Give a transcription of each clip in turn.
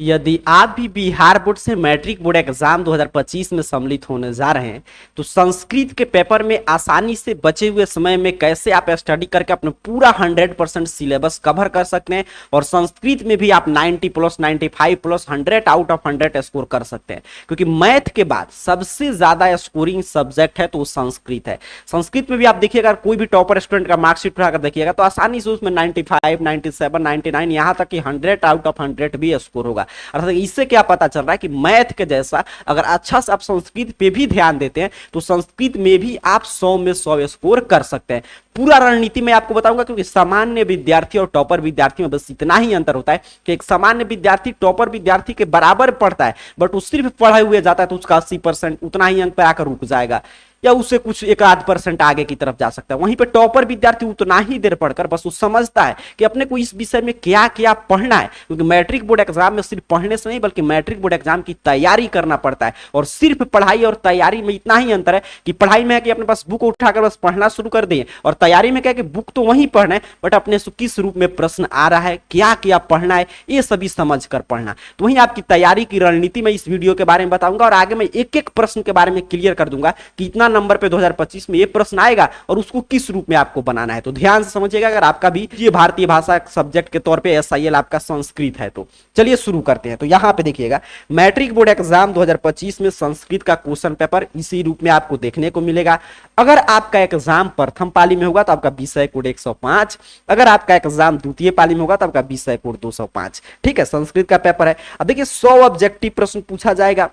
यदि आप भी बिहार बोर्ड से मैट्रिक बोर्ड एग्जाम 2025 में सम्मिलित होने जा रहे हैं तो संस्कृत के पेपर में आसानी से बचे हुए समय में कैसे आप स्टडी करके अपने पूरा 100% सिलेबस कवर कर सकते हैं और संस्कृत में भी आप 90 plus 95 plus 100 out of 100 score कर सकते हैं। क्योंकि मैथ के बाद सबसे ज्यादा स्कोरिंग सब्जेक्ट है तो वो संस्कृत है। संस्कृत में भी आप देखिएगा, अगर कोई भी टॉपर स्टूडेंट का मार्कशीट उठाकर देखिएगा तो आसानी से उसमें 95, 97, 99 यहाँ तक कि 100 आउट ऑफ 100 भी स्कोर होगा। अर्थात इससे क्या पता चल रहा है कि मैथ के जैसा अगर अच्छा से आप संस्कृत पे भी ध्यान देते हैं तो संस्कृत में भी आप 100 में 100 स्कोर कर सकते हैं। पूरा रणनीति मैं आपको बताऊंगा, क्योंकि सामान्य विद्यार्थी और टॉपर विद्यार्थी में बस इतना ही अंतर होता है कि एक सामान्य विद्यार्थी टॉपर विद्यार्थी के बराबर पढ़ता है, बट वो सिर्फ पढ़े हुए जाता है तो उसका 80% उतना ही अंक पे आकर रुक जाएगा या उससे कुछ 1-8% आगे की तरफ जा सकता है। वहीं पे टॉपर विद्यार्थी उतना ही देर पढ़कर बस वो समझता है कि अपने को इस विषय में क्या क्या पढ़ना है, क्योंकि मैट्रिक बोर्ड एग्जाम में सिर्फ पढ़ने से नहीं बल्कि मैट्रिक बोर्ड एग्जाम की तैयारी करना पड़ता है। और सिर्फ पढ़ाई और तैयारी में इतना ही अंतर है कि पढ़ाई में है कि अपने पास बुक उठाकर बस पढ़ना शुरू कर दें, और तैयारी में क्या है कि बुक तो वहीं पढ़ना है बट अपने से किस रूप में प्रश्न आ रहा है, क्या क्या पढ़ना है, ये सभी समझ कर पढ़ना। तो वहीं आपकी तैयारी की रणनीति मैं इस वीडियो के बारे में बताऊंगा और आगे मैं एक एक प्रश्न के बारे में क्लियर कर दूंगा कि इतना नंबर पे 2025 में ये प्रश्न आएगा और उसको किस रूप में आपको बनाना है। तो ध्यान से समझिएगा, अगर आपका भी ये भारतीय भाषा सब्जेक्ट के तौर पे SIL आपका संस्कृत है तो चलिए शुरू करते हैं। तो यहां पे देखिएगा, मैट्रिक बोर्ड एग्जाम 2025 में संस्कृत का क्वेश्चन पेपर इसी रूप में आपको देखने को मिलेगा। अगर आपका एग्जाम प्रथम पाली में होगा तो आपका विषय कोड 105, अगर आपका एग्जाम द्वितीय पाली में होगा तो आपका विषय कोड 205। ठीक है, संस्कृत का पेपर है। अब देखिए 100 ऑब्जेक्टिव प्रश्न पूछा जाएगा,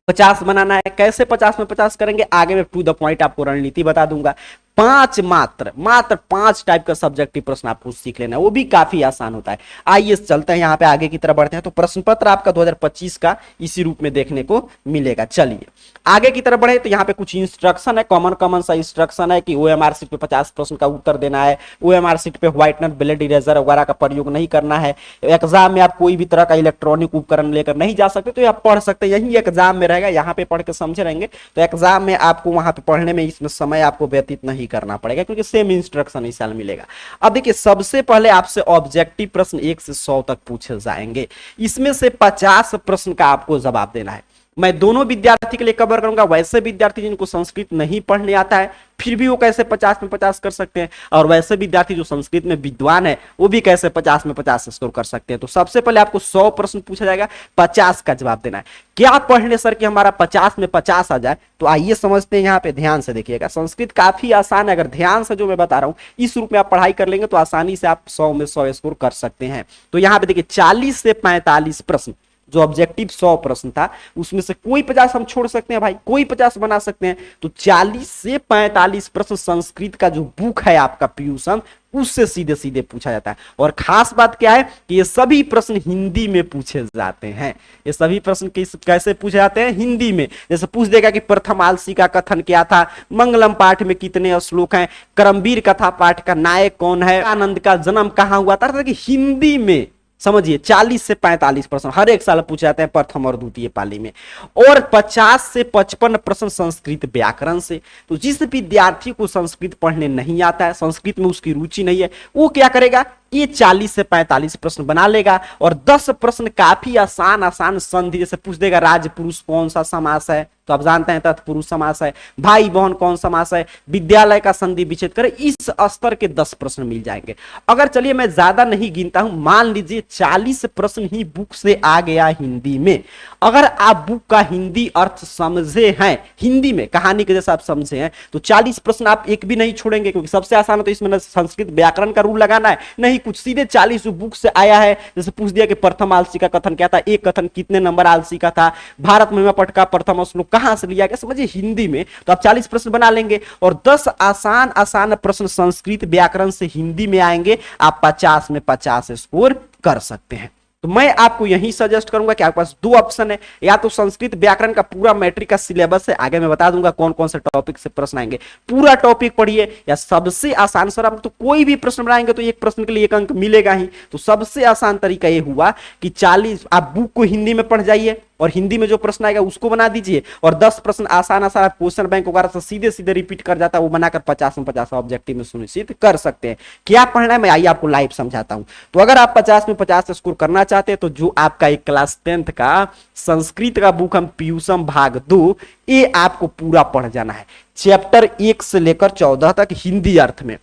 50 बनाना है। कैसे 50 में 50 करेंगे आगे मैं टू द पॉइंट आपको रणनीति बता दूंगा। मात्र 5 टाइप का सब्जेक्टिव प्रश्न आपको सीख लेना है, वो भी काफी आसान होता है। आइए चलते हैं यहाँ पे आगे की तरफ बढ़ते हैं। तो प्रश्न पत्र आपका 2025 का इसी रूप में देखने को मिलेगा। चलिए आगे की तरफ बढ़े तो यहाँ पे कुछ इंस्ट्रक्शन है, कॉमन सा इंस्ट्रक्शन है कि OMR शीट पे 50 प्रश्न का उत्तर देना है। OMR शीट पे व्हाइटनर, ब्लेड इरेजर वगैरह का प्रयोग नहीं करना है। एग्जाम में आप कोई भी तरह का इलेक्ट्रॉनिक उपकरण लेकर नहीं जा सकते, तो आप पढ़ सकते हैं, यही एग्जाम में रहेगा, यहाँ पे पढ़ के समझे रहेंगे तो एग्जाम में आपको वहां पे पढ़ने में इसमें समय आपको व्यतीत नहीं करना पड़ेगा, क्योंकि सेम इंस्ट्रक्शन इस साल मिलेगा। अब देखिए सबसे पहले आपसे ऑब्जेक्टिव प्रश्न 1 से 100 तक पूछे जाएंगे। इसमें से 50 प्रश्न का आपको जवाब देना है। मैं दोनों विद्यार्थी के लिए कवर करूंगा, वैसे विद्यार्थी जिनको संस्कृत नहीं पढ़ने आता है फिर भी वो कैसे 50 में 50 कर सकते हैं, और वैसे विद्यार्थी जो संस्कृत में विद्वान है वो भी कैसे 50 में 50 स्कोर कर सकते हैं। तो सबसे पहले आपको 100 प्रश्न पूछा जाएगा, 50 का जवाब देना है। क्या पढ़ने सर कि हमारा 50 में 50 आ जाए, तो आइए समझते हैं। यहाँ पे ध्यान से देखिएगा, संस्कृत काफी आसान है। अगर ध्यान से जो मैं बता रहा हूँ इस रूप में आप पढ़ाई कर लेंगे तो आसानी से आप 100 में 100 स्कोर कर सकते हैं। तो यहाँ पे देखिए 40 से 45 प्रश्न जो ऑब्जेक्टिव 100 प्रश्न था उसमें से कोई 50 हम छोड़ सकते हैं भाई, कोई 50 बना सकते हैं। तो 40 से 45 प्रश्न संस्कृत का जो बुक है आपका पीयूषम उससे सीधे सीधे पूछा जाता है। और खास बात क्या है कि ये सभी प्रश्न हिंदी में पूछे जाते हैं। ये सभी प्रश्न कैसे पूछे जाते हैं? हिंदी में। जैसे पूछ देगा कि प्रथम आलसी का कथन क्या था, मंगलम पाठ में कितने श्लोक हैं, करमवीर कथा पाठ का नायक कौन है, आनंद का जन्म कहां हुआ था, कि हिंदी में। समझिए 40 से 45 प्रश्न हर एक साल पूछे जाते हैं प्रथम और द्वितीय पाली में, और 50 से 55 प्रश्न संस्कृत व्याकरण से। तो जिस विद्यार्थी को संस्कृत पढ़ने नहीं आता है, संस्कृत में उसकी रुचि नहीं है, वो क्या करेगा, ये 40 से 45 प्रश्न बना लेगा। और 10 प्रश्न काफी आसान संधि, जैसे पूछ देगा राजपुरुष कौन सा समास है, तो आप जानते हैं तत्पुरुष समास है, भाई बहन कौन समास है, विद्यालय का संधि विच्छेद करे, इस स्तर के 10 प्रश्न मिल जाएंगे। अगर चलिए मैं ज्यादा नहीं गिनता हूं, मान लीजिए 40 प्रश्न ही बुक से आ गया हिंदी में। अगर आप बुक का हिंदी अर्थ समझे हैं, हिंदी में कहानी के जैसा आप समझे हैं, तो 40 प्रश्न आप एक भी नहीं छोड़ेंगे, क्योंकि सबसे आसान है तो इसमें संस्कृत व्याकरण का रूल लगाना है नहीं कुछ, सीधे 40 जो बुक से आया है। जैसे पूछ दिया कि प्रथम आलसी का कथन क्या था, एक कथन कितने नंबर आलसी का था, भारत महिमा पट का प्रथम श्लोक कहां से लिया गया, समझिए हिंदी में। तो आप 40 प्रश्न बना लेंगे और 10 आसान प्रश्न संस्कृत व्याकरण से हिंदी में आएंगे, आप 50 में 50 स्कोर कर सकते हैं। तो मैं आपको यही सजेस्ट करूंगा कि आपके पास 2 ऑप्शन है, या तो संस्कृत व्याकरण का पूरा मैट्रिक का सिलेबस है, आगे मैं बता दूंगा कौन कौन से टॉपिक से प्रश्न आएंगे, पूरा टॉपिक पढ़िए, या सबसे आसान सर आप तो कोई भी प्रश्न बनाएंगे तो एक प्रश्न के लिए 1 अंक मिलेगा ही। तो सबसे आसान तरीका ये हुआ कि 40 आप बुक को हिंदी में पढ़ जाइए, और हिंदी में जो प्रश्न आएगा उसको बना दीजिए, और 10 प्रश्न आसान आसान क्वेश्चन बैंक वगैरह से सीधे सीधे रिपीट कर जाता है, वो बनाकर 50 में 50 ऑब्जेक्टिव में सुनिश्चित कर सकते हैं। क्या पढ़ना है मैं आइए आपको लाइव समझाता हूं। तो अगर आप 50 में 50 स्कोर करना चाहते हैं तो जो आपका एक क्लास 10th का संस्कृत का बुक हम पीयूषम भाग 2 ये आपको पूरा पढ़ जाना है, चैप्टर 1 से लेकर 14 तक हिंदी अर्थ में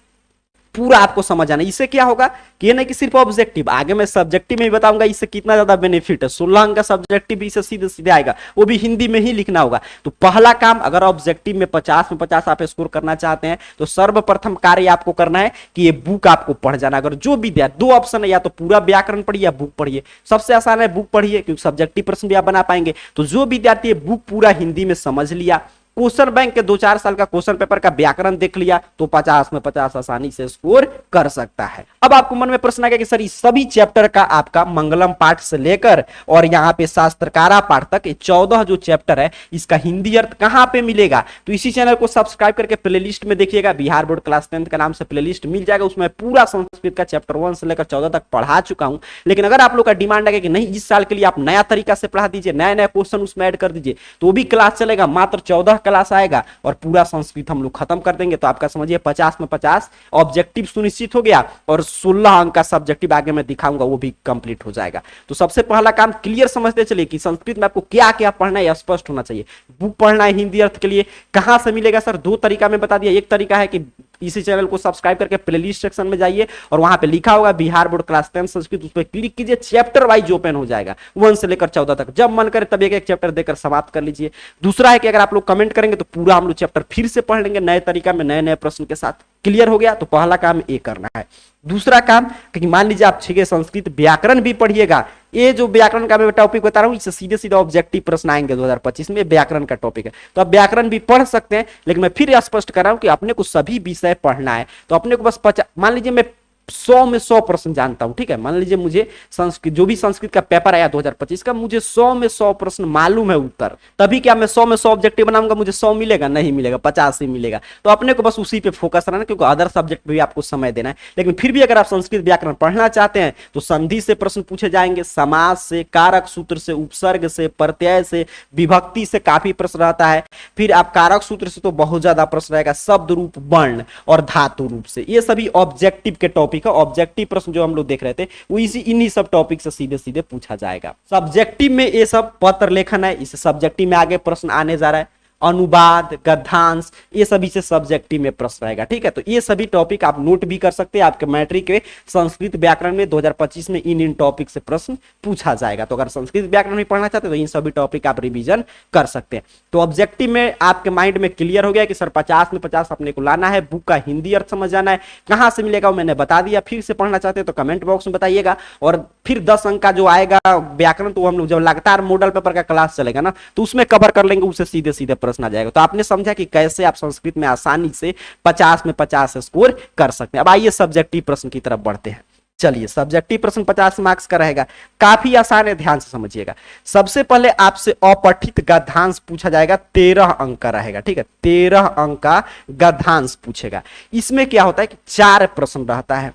पूरा आपको समझ आना। इससे क्या होगा कि ये नहीं कि सिर्फ ऑब्जेक्टिव, आगे मैं सब्जेक्टिव में भी बताऊंगा इससे कितना ज्यादा बेनिफिट है। 16 अंक का सब्जेक्टिव भी इससे सीधे सीधे आएगा, वो भी हिंदी में ही लिखना होगा। तो पहला काम, अगर ऑब्जेक्टिव में 50 में 50 आप स्कोर करना चाहते हैं तो सर्वप्रथम कार्य आपको करना है कि ये बुक आपको पढ़ जाना। अगर जो विद्यार्थी, दो ऑप्शन है, या तो पूरा व्याकरण पढ़िए या बुक पढ़िए। सबसे आसान है बुक पढ़िए क्योंकि सब्जेक्टिव प्रश्न भी आप बना पाएंगे। तो जो विद्यार्थी ये बुक पूरा हिंदी में समझ लिया, क्वेश्चन बैंक के 2-4 साल का क्वेश्चन पेपर का व्याकरण देख लिया, तो 50 में 50 आसानी से स्कोर कर सकता है। अब आपको मन में प्रश्न आ गया कि सर इस सभी चैप्टर का आपका मंगलम पाठ से लेकर और यहाँ पे शास्त्रकारा पाठ तक 14 जो चैप्टर है इसका हिंदी अर्थ कहाँ पे मिलेगा। तो इसी चैनल को सब्सक्राइब करके प्लेलिस्ट में देखिएगा, बिहार बोर्ड क्लास 10th का नाम से प्लेलिस्ट मिल जाएगा। उसमें पूरा संस्कृत का चैप्टर 1 से लेकर 14 तक पढ़ा चुका हूं। लेकिन अगर आप लोग का डिमांड है कि नहीं इस साल के लिए आप नया तरीका से पढ़ा दीजिए, नया नया क्वेश्चन उसमें ऐड कर दीजिए, तो भी क्लास चलेगा। मात्र 14 क्लास आएगा और पूरा संस्कृत हम लोग खत्म कर देंगे। तो आपका समझिए 50 में 50 ऑब्जेक्टिव सुनिश्चित हो गया और 16 अंक का सब्जेक्टिव आगे मैं दिखाऊंगा वो भी कंप्लीट हो जाएगा। तो सबसे पहला काम क्लियर समझते चलिए कि संस्कृत में आपको क्या क्या पढ़ना है स्पष्ट होना चाहिए। बुक पढ़ना है हिंदी अर्थ के लिए, कहां से मिलेगा सर? दो तरीका में बता दिया। एक तरीका है कि इसी चैनल को सब्सक्राइब करके प्लेलिस्ट सेक्शन में जाइए और वहां पे लिखा होगा बिहार बोर्ड क्लास 10 संस्कृत, उस पर क्लिक कीजिए, चैप्टर वाइज ओपन हो जाएगा 1 से लेकर 14 तक। जब मन करे तब एक एक चैप्टर देकर समाप्त कर लीजिए। दूसरा है कि अगर आप लोग कमेंट करेंगे तो पूरा हम लोग चैप्टर फिर से पढ़ लेंगे नए तरीका में, नए नए प्रश्न के साथ। क्लियर हो गया? तो पहला काम ये करना है। दूसरा काम, क्योंकि मान लीजिए आप ठीक है संस्कृत व्याकरण भी पढ़िएगा, ये जो व्याकरण का मैं टॉपिक बता रहा हूं इससे सीधे सीधे ऑब्जेक्टिव प्रश्न आएंगे 2025 में, व्याकरण का टॉपिक है। तो आप व्याकरण भी पढ़ सकते हैं, लेकिन मैं फिर स्पष्ट कर रहा हूं कि अपने को सभी विषय पढ़ना है। तो अपने को बस मान लीजिए मैं 100 में 100 प्रश्न जानता हूं, ठीक है। मान लीजिए मुझे संस्कृत, जो भी संस्कृत का पेपर आया 2025 का, मुझे 100 में 100 प्रश्न मालूम है उत्तर, तभी क्या मैं 100 में 100 ऑब्जेक्टिव बनाऊंगा मुझे 100 मिलेगा? नहीं मिलेगा, 50 ही मिलेगा। तो अपने को बस उसी पे फोकस रहना, क्योंकि अदर सब्जेक्ट भी आपको समय देना है। लेकिन फिर भी अगर आप संस्कृत व्याकरण पढ़ना चाहते हैं तो संधि से प्रश्न पूछे जाएंगे, समास से, कारक सूत्र से, उपसर्ग से, प्रत्यय से, विभक्ति से काफी प्रश्न रहता है। फिर आप कारक सूत्र से तो बहुत ज्यादा प्रश्न रहेगा, शब्द रूप, वर्ण और धातु रूप से। ये सभी ऑब्जेक्टिव के टॉपिक है। ऑब्जेक्टिव प्रश्न जो हम लोग देख रहे थे वो इन्हीं सब टॉपिक से सीधे सीधे पूछा जाएगा। सब्जेक्टिव में ये सब पत्र लेखन है, इस सब्जेक्टिव में आगे प्रश्न आने जा रहा है। अनुवाद, गद्यांश, ये सभी से सब्जेक्टिव में प्रश्न रहेगा, ठीक है। तो ये सभी टॉपिक आप नोट भी कर सकते हैं। आपके मैट्रिक के संस्कृत व्याकरण में 2025 में इन टॉपिक से प्रश्न पूछा जाएगा। तो अगर संस्कृत व्याकरण में पढ़ना चाहते हैं तो इन सभी टॉपिक आप रिवीजन कर सकते हैं। तो ऑब्जेक्टिव में आपके माइंड में क्लियर हो गया कि सर 50 में 50 अपने को लाना है, बुक का हिंदी अर्थ समझ जाना है, कहां से मिलेगा वो मैंने बता दिया। फिर से पढ़ना चाहते हैं तो कमेंट बॉक्स में बताइएगा। और फिर 10 अंक का जो आएगा व्याकरण, तो हम लोग जब लगातार मॉडल पेपर का क्लास चलेगा ना तो उसमें कवर कर लेंगे, उससे सीधे सीधे प्रश्न आ जाएगा। तो आपने समझा कि कैसे आप संस्कृत में आसानी से 50 में 50 स्कोर कर सकते हैं। अब आइए सब्जेक्टिव प्रश्न की तरफ बढ़ते हैं। चलिए, सब्जेक्टिव प्रश्न 50 मार्क्स का रहेगा, काफी आसान है, ध्यान से समझिएगा। सबसे पहले आपसे अपठित गद्यांश पूछा जाएगा, 13 अंक का रहेगा, ठीक है। 13 अंक का गद्यांश पूछेगा। इसमें क्या होता है कि 4 प्रश्न रहता है।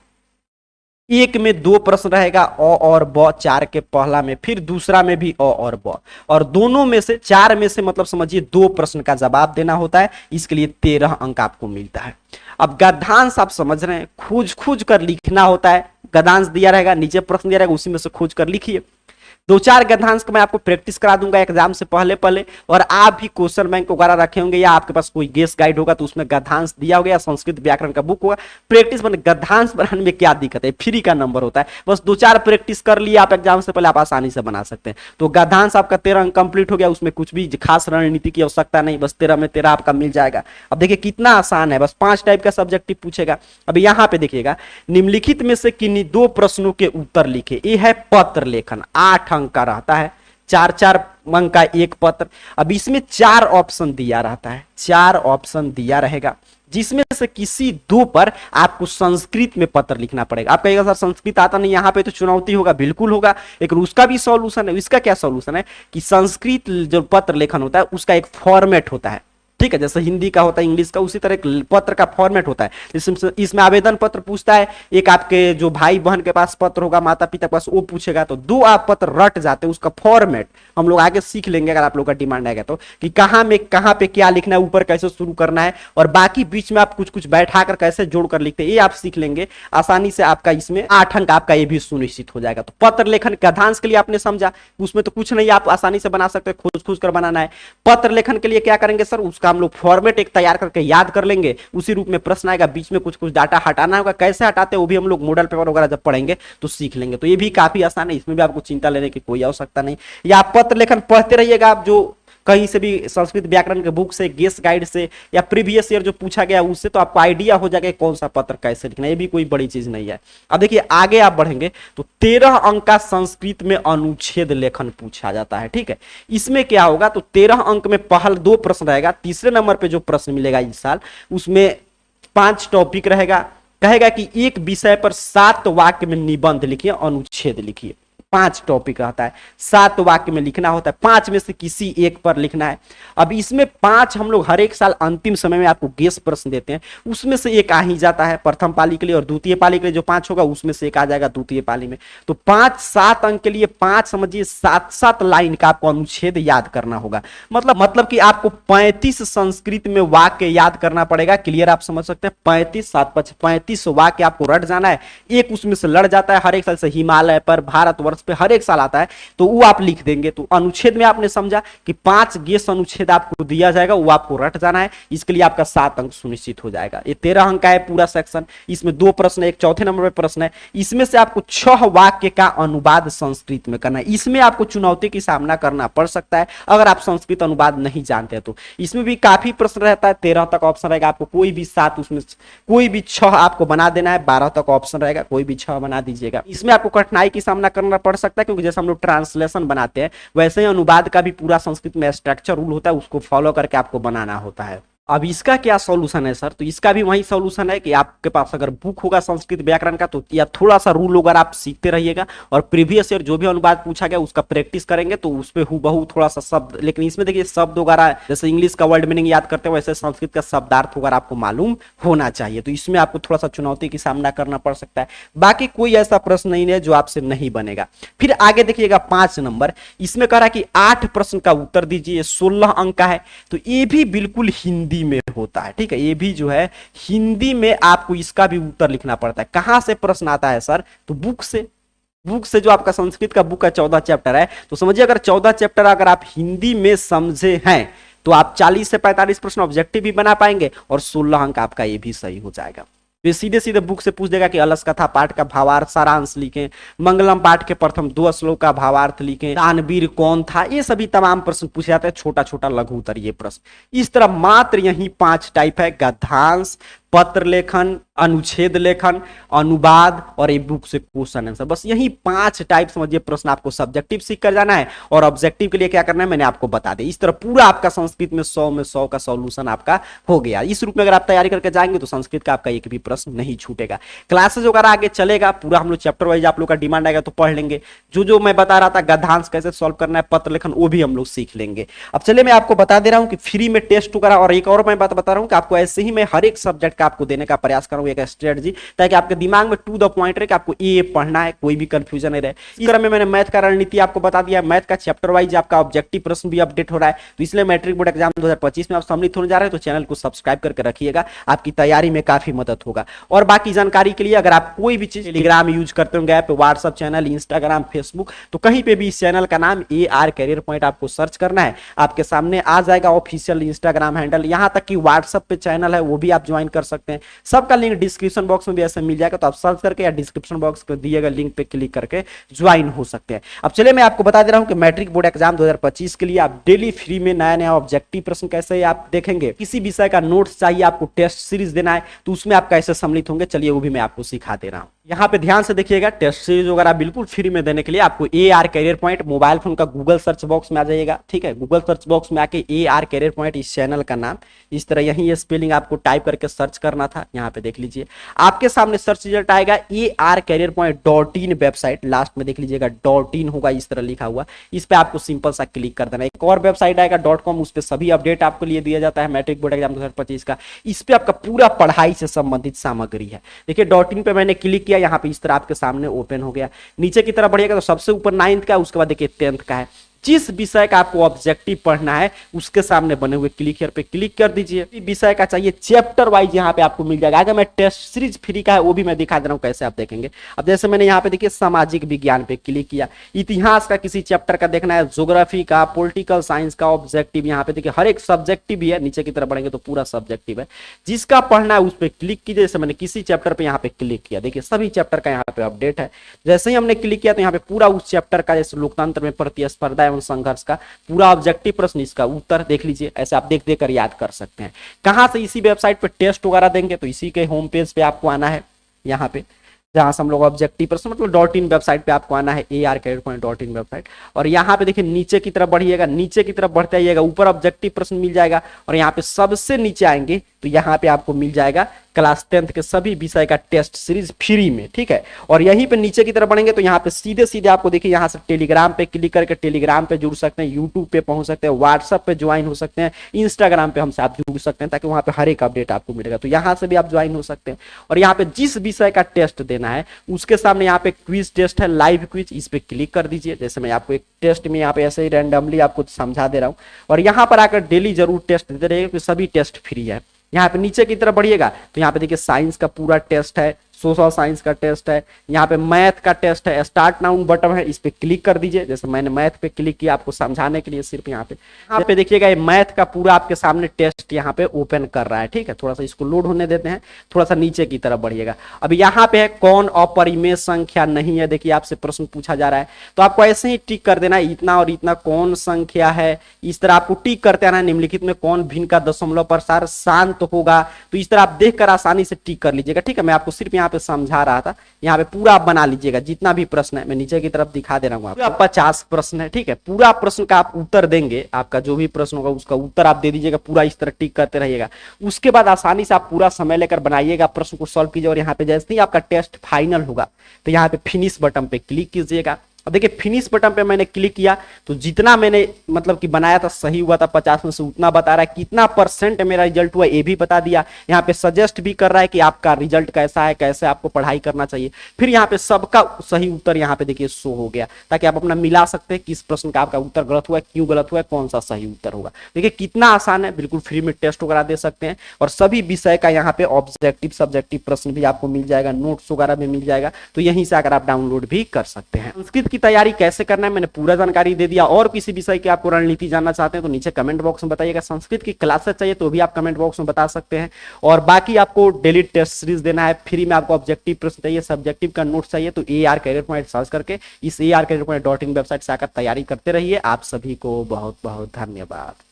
एक में 2 प्रश्न रहेगा अ और ब, 4 के पहला में, फिर दूसरा में भी अ और ब, और दोनों में से 4 में से मतलब समझिए 2 प्रश्न का जवाब देना होता है। इसके लिए 13 अंक आपको मिलता है। अब गद्यांश आप समझ रहे हैं, खोज कर लिखना होता है। गद्यांश दिया रहेगा, नीचे प्रश्न दिया रहेगा, उसी में से खोज कर लिखिए। 2-4 गद्यांश को मैं आपको प्रैक्टिस करा दूंगा एग्जाम से पहले पहले, और आप भी क्वेश्चन बैंक वगैरह रखे होंगे या आपके पास कोई गेस गाइड होगा तो उसमें गद्यांश दिया होगा या संस्कृत व्याकरण का बुक होगा। प्रैक्टिस बने, गद्यांश बनाने में क्या दिक्कत है, फ्री का नंबर होता है। बस 2-4 प्रैक्टिस कर लिए आप एग्जाम से पहले, आप आसानी से बना सकते हैं। तो गद्यांश आपका 13 अंक कंप्लीट हो गया, उसमें कुछ भी खास रणनीति की आवश्यकता नहीं, बस 13 में 13 आपका मिल जाएगा। अब देखिए कितना आसान है, बस 5 टाइप का सब्जेक्टिव पूछेगा। अब यहाँ पे देखिएगा, निम्नलिखित में से किन्हीं 2 प्रश्नों के उत्तर लिखे। ये है पत्र लेखन, 8 अंक का रहता है, 4-4 अंक का एक पत्र। अब इसमें 4 ऑप्शन दिया रहता है, 4 ऑप्शन दिया रहेगा, जिसमें से किसी 2 पर आपको संस्कृत में पत्र लिखना पड़ेगा। आप कहेगा सर संस्कृत आता नहीं, यहाँ पे तो चुनौती होगा। बिल्कुल होगा, लेकिन उसका भी सॉल्यूशन है। इसका क्या सॉल्यूशन है कि संस्कृत जो पत्र लेखन होता है उसका एक फॉर्मेट होता है। ठीक है, जैसे हिंदी का होता है, इंग्लिश का, उसी तरह एक पत्र का फॉर्मेट होता है। इसमें आवेदन पत्र पूछता है, एक आपके जो भाई बहन के पास पत्र होगा, माता पिता के पास, वो पूछेगा। तो दो आप पत्र रट जाते हैं, उसका फॉर्मेट हम लोग आगे सीख लेंगे अगर आप लोग का डिमांड आएगा तो, कि कहाँ पे क्या लिखना है, ऊपर कैसे शुरू करना है, और बाकी बीच में आप कुछ कुछ बैठाकर कैसे जोड़कर लिखते हैं, ये आप सीख लेंगे आसानी से। आपका इसमें 8 अंक आपका ये भी सुनिश्चित हो जाएगा। तो पत्र लेखन गद्यांश के लिए आपने समझा, उसमें तो कुछ नहीं, आप आसानी से बना सकते हैं, खोज कर बनाना है। पत्र लेखन के लिए क्या करेंगे सर, उसका हम लोग फॉर्मेट एक तैयार करके याद कर लेंगे, उसी रूप में प्रश्न आएगा, बीच में कुछ कुछ डाटा हटाना होगा, कैसे हटाते हैं वो भी हम लोग मॉडल पेपर वगैरह जब पढ़ेंगे तो सीख लेंगे। तो ये भी काफी आसान है, इसमें भी आपको चिंता लेने की कोई आवश्यकता नहीं। या आप पत्र लेखन पढ़ते रहिएगा, आप जो कहीं से भी संस्कृत व्याकरण के बुक से, गेस्ट गाइड से, या प्रीवियस ईयर जो पूछा गया उससे, तो आपको आइडिया हो जाएगा कौन सा पत्र कैसे लिखना है, ये भी कोई बड़ी चीज नहीं है। अब देखिए आगे आप बढ़ेंगे तो 13 अंक का संस्कृत में अनुच्छेद लेखन पूछा जाता है। ठीक है, इसमें क्या होगा, तो 13 अंक में पहल 2 प्रश्न रहेगा, तीसरे नंबर पे जो प्रश्न मिलेगा इस साल, उसमें 5 टॉपिक रहेगा। कहेगा कि एक विषय पर 7 वाक्य में निबंध लिखिए, अनुच्छेद लिखिए। 5 टॉपिक रहता है, 7 वाक्य में लिखना होता है, 5 में से किसी एक पर लिखना है। अब इसमें 5 हम लोग हर एक साल अंतिम समय में आपको गेस्ट प्रश्न देते हैं, उसमें से एक आ ही जाता है प्रथम पाली के लिए, और द्वितीय पाली के लिए जो 5 होगा उसमें से एक आ जाएगा द्वितीय पाली में। तो 5-7 अंक के लिए 5 समझिए 7-7 लाइन का आपको अनुच्छेद याद करना होगा। मतलब कि आपको 35 संस्कृत में वाक्य याद करना पड़ेगा। क्लियर, आप समझ सकते हैं, 35 वाक्य आपको रट जाना है। एक उसमें से लड़ जाता है हर एक साल से, हिमालय पर, भारतवर्ष पे हर एक साल आता है, तो वो आप लिख देंगे। तो अनुच्छेद में आपने समझा कि 5 गेस अनुच्छेद आपको दिया जाएगा, वो आपको रट जाना है, इसके लिए आपका 7 अंक सुनिश्चित हो जाएगा। ये 13 अंक का है पूरा सेक्शन, इसमें 2 प्रश्न, एक चौथे नंबर पे प्रश्न है। इसमें से आपको 6 वाक्य का अनुवाद संस्कृत में करना है। इसमें आपको चुनौती की सामना करना पड़ सकता है अगर आप संस्कृत अनुवाद नहीं जानते हैं तो। इसमें भी काफी प्रश्न रहता है, 13 तक ऑप्शन रहेगा, आपको कोई भी 7, उसमें कोई भी 6 आपको बना देना है, 12 तक ऑप्शन रहेगा, कोई भी 6 बना दीजिएगा। इसमें आपको कठिनाई की सामना करना पड़ सकता है, क्योंकि जैसे हम लोग ट्रांसलेशन बनाते हैं वैसे ही अनुवाद का भी पूरा संस्कृत में स्ट्रक्चर रूल होता है, उसको फॉलो करके आपको बनाना होता है। अब इसका क्या सॉल्यूशन है सर, तो इसका भी वही सॉल्यूशन है कि आपके पास अगर बुक होगा संस्कृत व्याकरण का, तो या थोड़ा सा रूल अगर आप सीखते रहिएगा, और प्रीवियस ईयर जो भी अनुवाद पूछा गया उसका प्रैक्टिस करेंगे, तो उस पे हूबहू थोड़ा सा शब्द, लेकिन इसमें देखिए शब्द वगैरह जैसे इंग्लिश का वर्ड मीनिंग याद करते हैं वैसे संस्कृत का शब्दार्थ वगैरह आपको मालूम होना चाहिए। तो इसमें आपको थोड़ा सा चुनौती की सामना करना पड़ सकता है, बाकी कोई ऐसा प्रश्न नहीं है जो आपसे नहीं बनेगा। फिर आगे देखिएगा 5 नंबर, इसमें कह रहा है कि 8 प्रश्न का उत्तर दीजिए, 16 अंक का है। तो ये भी बिल्कुल हिंदी में होता है। ठीक है, ये भी जो है हिंदी में आपको इसका भी उत्तर लिखना पड़ता है। कहां से प्रश्न आता है सर, तो बुक से जो आपका संस्कृत का बुक का 14 चैप्टर है, तो समझिए अगर 14 चैप्टर अगर आप हिंदी में समझे हैं तो आप 40 से 45 प्रश्न ऑब्जेक्टिव भी बना पाएंगे, और 16 अंक आपका ये भी सही हो जाएगा। तो सीधे सीधे बुक से पूछ देगा कि अलस कथा पाठ का भावार्थ सारांश लिखें, मंगलम पाठ के प्रथम 2 श्लोक का भावार्थ लिखें, दानवीर कौन था, ये सभी तमाम प्रश्न पूछे जाते हैं, छोटा छोटा लघु उत्तरीय प्रश्न। इस तरह मात्र यही 5 टाइप है, गद्यांश, पत्र लेखन, अनुच्छेद लेखन, अनुवाद, और एक बुक से क्वेश्चन आंसर। बस यही 5 टाइप समझिए प्रश्न आपको सब्जेक्टिव सीख कर जाना है, और ऑब्जेक्टिव के लिए क्या करना है मैंने आपको बता दिया। इस तरह पूरा आपका संस्कृत में 100 में 100 का सॉल्यूशन आपका हो गया। इस रूप में अगर आप तैयारी करके जाएंगे तो संस्कृत का आपका एक भी प्रश्न नहीं छूटेगा। क्लासेस वगैरह आगे चलेगा, पूरा हम लोग चैप्टर वाइज आप लोग का डिमांड आएगा तो पढ़ लेंगे। जो मैं बता रहा था गद्यांश कैसे सॉल्व करना है, पत्र लेखन, वो भी हम लोग सीख लेंगे। अब चलिए मैं आपको बता दे रहा हूं कि फ्री में टेस्ट वगैरह, और एक और मैं बात बता रहा हूं कि आपको ऐसे ही मैं हर एक सब्जेक्ट का आपको देने का प्रयास करूं, एक स्ट्रेटजी, ताकि आपके दिमाग में टू द पॉइंट रहे कि आपको ये पढ़ना है, कोई भी कंफ्यूजन नहीं रहे। इस तरह में मैंने मैथ का रणनीति आपको बता दिया, मैथ का चैप्टर वाइज आपका ऑब्जेक्टिव प्रश्न भी अपडेट हो रहा है। तो इसलिए मैट्रिक बोर्ड एग्जाम 2025 में आप सम्मिलित होने जा रहे हैं, तो चैनल को सब्सक्राइब करके रखिएगा, आपकी तैयारी में काफी मदद होगा। और बाकी जानकारी के लिए अगर आप कोई भी चीज टेलीग्राम यूज करते होंगे app, WhatsApp channel, Instagram, Facebook, तो कहीं पे भी इस चैनल का नाम AR कैरियर पॉइंट आपको सर्च करना है, आपके सामने आ जाएगा ऑफिशियल इंस्टाग्राम हैंडल, यहां तक कि व्हाट्सएप पे चैनल है वो भी आप ज्वाइन कर सकते हैं। सबका लिंक डिस्क्रिप्शन बॉक्स में भी ऐसे मिल जाएगा, तो आप सर्च करके या डिस्क्रिप्शन बॉक्स पे दिए गए लिंक पे क्लिक करके ज्वाइन हो सकते हैं। अब चलिए मैं आपको बता दे रहा हूं कि मैट्रिक बोर्ड एग्जाम 2025 के लिए आप डेली फ्री में नया नया ऑब्जेक्टिव प्रश्न कैसे आप देखेंगे। किसी विषय का नोट्स चाहिए, आपको टेस्ट सीरीज देना है, तो उसमें आप कैसे सम्मिलित होंगे, चलिए वो भी मैं आपको सिखा दे रहा हूं। यहाँ पे ध्यान से देखिएगा, टेस्ट सीरीज वगैरह बिल्कुल फ्री में देने के लिए आपको A R career point mobile phone का गूगल सर्च बॉक्स में आ जाइएगा, ठीक है। गूगल सर्च बॉक्स में आके ए आर कैरियर पॉइंट इस चैनल का नाम इस तरह यही ये स्पेलिंग आपको टाइप करके सर्च करना था। यहाँ पे देख लीजिए आपके सामने सर्च रिजल्ट आएगा A R career point .in website, last में देख लीजिएगा .in होगा इस तरह लिखा हुआ, इस पे आपको सिंपल सा क्लिक कर देना। एक और वेबसाइट आएगा .com, उस पे सभी अपडेट आपको लिए दिया जाता है मैट्रिक बोर्ड एग्जाम 2025 का। इस पे आपका पूरा पढ़ाई से संबंधित सामग्री है। देखिए .in पे मैंने क्लिक किया, यहाँ पे इस तरह आपके सामने ओपन हो गया। नीचे की तरफ बढ़िएगा तो सबसे ऊपर 9th का है, उसके बाद देखिए 10th का है। जिस विषय का आपको ऑब्जेक्टिव पढ़ना है उसके सामने बने हुए क्लिक हियर पे क्लिक कर दीजिए। विषय का चाहिए चैप्टर वाइज यहाँ पे आपको मिल जाएगा। अगर मैं टेस्ट सीरीज फ्री का है वो भी मैं दिखा दे रहा हूँ कैसे आप देखेंगे। अब जैसे मैंने यहाँ पे देखिए सामाजिक विज्ञान पे क्लिक किया, इतिहास का किसी चैप्टर का देखना है, ज्योग्राफी का, पॉलिटिकल साइंस का ऑब्जेक्टिव, यहाँ पे देखिए हर एक सब्जेक्टिव भी है। नीचे की तरफ बढ़ेंगे तो पूरा सब्जेक्टिव है, जिसका पढ़ना है उस पर क्लिक कीजिए। जैसे मैंने किसी चैप्टर पे यहाँ पे क्लिक किया, देखिए सभी चैप्टर का यहाँ पे अपडेट है। जैसे ही हमने क्लिक किया तो यहाँ पे पूरा उस चैप्टर का, जैसे लोकतंत्र में प्रतिस्पर्धा एवं संघर्ष का पूरा ऑब्जेक्टिव प्रश्न, इसका उत्तर देख लीजिए। ऐसे आप देख देकर याद कर सकते हैं। कहां से, इसी वेबसाइट पे टेस्ट वगैरह देंगे तो इसी के होम पेज पे आपको आना है, यहाँ पे जहां से हम लोग ऑब्जेक्टिव प्रश्न मतलब .in वेबसाइट पे आपको आना है, arcareer.in वेबसाइट। और यहाँ पे देखिए नीचे की तरफ बढ़िएगा, नीचे की तरफ बढ़ते आइएगा, ऊपर ऑब्जेक्टिव प्रश्न मिल जाएगा और यहाँ पे सबसे नीचे आएंगे तो यहाँ पे आपको मिल जाएगा क्लास 10th के सभी विषय का टेस्ट सीरीज फ्री में, ठीक है। और यहीं पे नीचे की तरफ बढ़ेंगे तो यहाँ पे सीधे सीधे आपको देखिए यहाँ से टेलीग्राम पे क्लिक करके टेलीग्राम पे जुड़ सकते हैं, यूट्यूब पे पहुंच सकते हैं, व्हाट्सएप पे ज्वाइन हो सकते हैं, इंस्टाग्राम पे हमसे आप जुड़ सकते हैं ताकि वहां पे हर एक अपडेट आपको मिलेगा। तो यहाँ से भी आप ज्वाइन हो सकते हैं। और यहाँ पे जिस विषय का टेस्ट देना है उसके सामने यहाँ पे क्विज टेस्ट है, लाइव क्विज, इस पे क्लिक कर दीजिए। जैसे मैं आपको एक टेस्ट में यहाँ पे ऐसे ही रैंडमली आपको समझा दे रहा हूँ। और यहाँ पर आकर डेली जरूर टेस्ट देते रहिए क्योंकि सभी टेस्ट फ्री है। यहाँ पे नीचे की तरफ बढ़िएगा तो यहाँ पे देखिए साइंस का पूरा टेस्ट है, सोशल साइंस का टेस्ट है, यहाँ पे मैथ का टेस्ट है, स्टार्ट नाउ बटन है, इस पे क्लिक कर दीजिए। जैसे मैंने मैथ पे क्लिक किया आपको समझाने के लिए सिर्फ यहाँ पे देखिएगा ये मैथ का पूरा आपके सामने टेस्ट यहाँ पे ओपन कर रहा है, ठीक है। थोड़ा सा इसको लोड होने देते हैं, थोड़ा सा नीचे की तरफ बढ़िएगा। अब यहाँ पे है कौन अपरिमेय संख्या नहीं है, देखिए आपसे प्रश्न पूछा जा रहा है तो आपको ऐसे ही टिक कर देना है, इतना और इतना कौन संख्या है, इस तरह आपको टिक करते आना है। निम्नलिखित में कौन भिन्न का दशमलव प्रसार शांत होगा, तो इस तरह आप देखकर आसानी से टिक कर लीजिएगा, ठीक है। मैं आपको सिर्फ यहाँ पे समझा रहा था, यहाँ पे पूरा आप बना लीजिएगा जितना भी प्रश्न है। मैं नीचे की तरफ दिखा दे रहा हूँ आपको, 50 प्रश्न है, ठीक है। पूरा प्रश्न का आप उत्तर देंगे, आपका जो भी प्रश्न होगा उसका उत्तर आप दे दीजिएगा, पूरा इस तरह टिक करते रहिएगा। उसके बाद आसानी से आप पूरा समय लेकर बनाइएगा, प्रश्न को सॉल्व कीजिए। और यहाँ पे जैसे ही आपका टेस्ट फाइनल होगा तो यहाँ पे फिनिश बटन पे क्लिक कीजिएगा। अब देखिए फिनिश बटन पे मैंने क्लिक किया तो जितना मैंने मतलब कि बनाया था सही हुआ था 50 में से उतना बता रहा है, कितना % मेरा रिजल्ट हुआ ये भी बता दिया। यहाँ पे सजेस्ट भी कर रहा है कि आपका रिजल्ट कैसा है, कैसे आपको पढ़ाई करना चाहिए। फिर यहाँ पे सबका सही उत्तर यहाँ पे देखिए शो हो गया ताकि आप अपना मिला सकते हैं किस प्रश्न का आपका उत्तर गलत हुआ है, क्यों गलत हुआ है, कौन सा सही उत्तर होगा। देखिए कितना आसान है, बिल्कुल फ्री में टेस्ट वगैरह दे सकते हैं। और सभी विषय का यहाँ पे ऑब्जेक्टिव सब्जेक्टिव प्रश्न भी आपको मिल जाएगा, नोट्स वगैरह भी मिल जाएगा, तो यहीं से आकर आप डाउनलोड भी कर सकते हैं। संस्कृत की तैयारी कैसे करना है मैंने पूरा जानकारी दे दिया। और किसी विषय की आपको रणनीति जानना चाहते हैं तो नीचे कमेंट बॉक्स में बताइएगा। संस्कृत की क्लासेस चाहिए तो भी आप कमेंट बॉक्स में बता सकते हैं। और बाकी आपको डेली टेस्ट सीरीज देना है, फ्री में आपको ऑब्जेक्टिव प्रश्न चाहिए, सब्जेक्टिव का नोट चाहिए तो AR कैरियर पॉइंट सर्च करके इस AR career point .in website से आकर तैयारी करते रहिए। आप सभी को बहुत बहुत धन्यवाद।